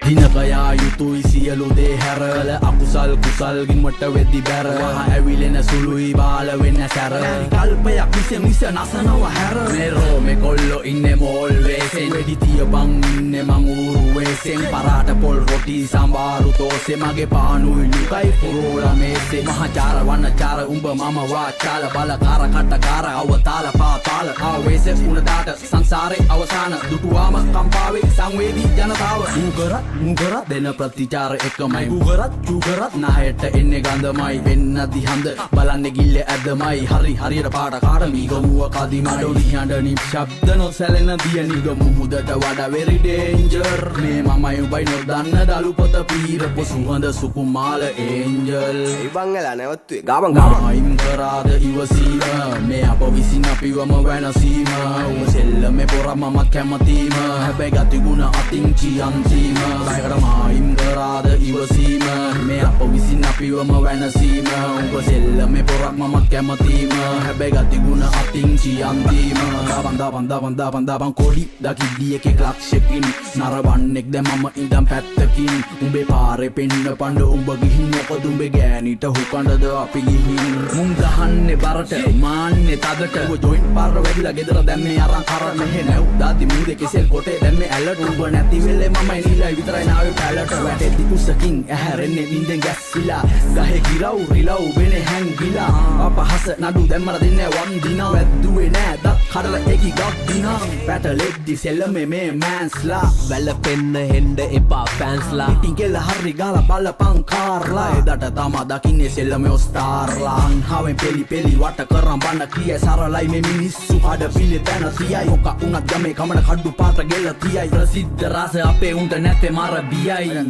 හිනකයා යුතුයි සියලු දේ හැරල අකුසල් කුසල් ගින්වට වෙද්දි බැර ඇවිලෙන සුළුයි බාල වෙන්න සැර කල්පයක් මිස නසනව හැර මෙරෝ මේ කොල්ලෝ ඉන්නේ මෝල් වේසෙන් වෙඩි තියපන් ඉන්නේ මං ඌරු වේසෙන් පරාට පොල් රොටි සම්බාරු තෝසේ මගේ පානුයි ලුකයි පුරෝලා මේසේ මහචාර වන්නචාර උඹ මම වාචාල බලකාර කට්ටකාර අවතාල පාතාල ආවේශ උණදාට සංසාරේ අවසාන දුටුවාම කම්පාවේ සංවේදී ජනතාව මුගරත් දෙන ප්‍රතිචාර එකමයි මුගරත් චුගරත් නායට එන්නේ ගඳමයි වෙන්න දිහඳ බලන්නේ ගිල්ල ඇදමයි හරි හරියට පාට කාට මීගමුව කදිමඩොලි හඬ නිශ්ශබ්ද නොසැලෙන දිය නිගමු මුදට වඩා very danger මේ මමයි උඹයි නොදන්න දලු පොත පීරපු සුහඳ සුකුමාල ඒන්ජල් ඉබංගලා නැවතුවේ ගාබන් අයිම් කරාද ඉවසීම මේ අප විසින් අපිවම වෙනසීම උඹ සෙල්ලමේ පොර මමත් කැමතිම හැබැයි ගතිගුණ අතින් චියන්තීම බයකටමායිම් කරාද ඉවසීම මේ අප විසින් අපිවම වෙනසීම උඹ සෙල්ලමේ පොරක් මමත් කැමතිම හැබැයි ගතිගුණ අතින් චියන්තීම දබන් කොඩි දකිද්දී එකෙක් ලක්ෂකින් නරවන්නෙක් දැන් මම ඉඳන් පැත්තකින් උඹේ පාරේ පෙන්න පඬ උඹ ගිහින් මොකද උඹේ ගෑනිට හුකඬද අපි ගිහින් මුන් ගහන්නේ බරට මාන්නේ තදට උඹ ජොයින්ට් පාර වැඩිලා ගෙදර දැන් මේ අරන් කරන්න මෙහෙ නැව් දාති මූදේ කෙසෙල් කොටේ දැන් මේ ඇලට උඹ නැති වෙලේ මමයි නිලයි විතරයි නාවේ පැලට වැටෙද්දි කුසකින් ඇහැරෙන්නේ නින්දෙන් ගැස්සිලා ගහේ ගිරව් රිලව් වෙනේ හැංගිලා අපහස නඩු දැම්මර දෙන්නේ වන් දිනා වැද්දුවේ නෑ දත් කඩලා එකි ගක් දිනා පැටලෙද්දි සෙල්ලමේ මේ මෑන්ස්ලා වැලපෙන්න හෙන්ඩ එපා ෆෑන්ස්ලා ඉතින් කෙල්ල හරි ගාලා බලපං කාර්ලා එදට තමා දකින්නේ සෙල්ලමේ ඔස්ටාර්ලා අන්හාවෙන් පෙලි වට කරන් බන්න කිය සරලයි මේ මිනිස්සු හඩ පිලේ තැන තියයි මොක උනත් ගමේ කමන කඩු පාට ගෙල්ල තියයි ප්‍රසිද්ධ රස අපේ උන්ට නැතේ මර බියයි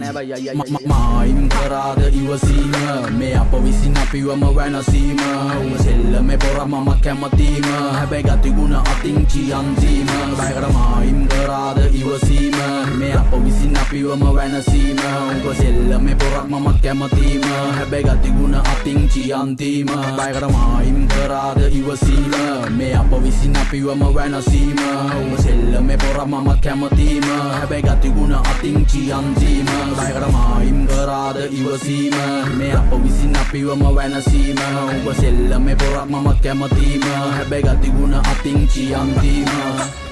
මායිම් කරාද ඉවසීම මේ අප විසින් අපිවම වෙනසීම උඹ සෙල්ලමේ පොර මම කැමතිම හැබැයි ගතිගුණ අතින් චියන්තීම බයකට මායිම් කරාද ඉවසීම මේ අප විසින් අපිවම වෙනසීම උඹ සෙල්ලමේ පොරක් මම කැමතිම හැබැයි ගතිගුණ අතින් චියන්තීම බයකට මායිම් කරාද ඉවසීම මේ අප විසින් අපිවම වෙනසීම උඹ සෙල්ලමේ පොර මම කැමතිම හැබැයි ගතිගුණ අතින් චියන්තීම බයකට මායිම් කරාද ඉවසීම මේ අප විසින් අපිවම වෙනසීම උඹ සෙල්ලමේ පොරක් මම කැමතිම හැබැයි ගතිගුණ අතින් චියන්තීම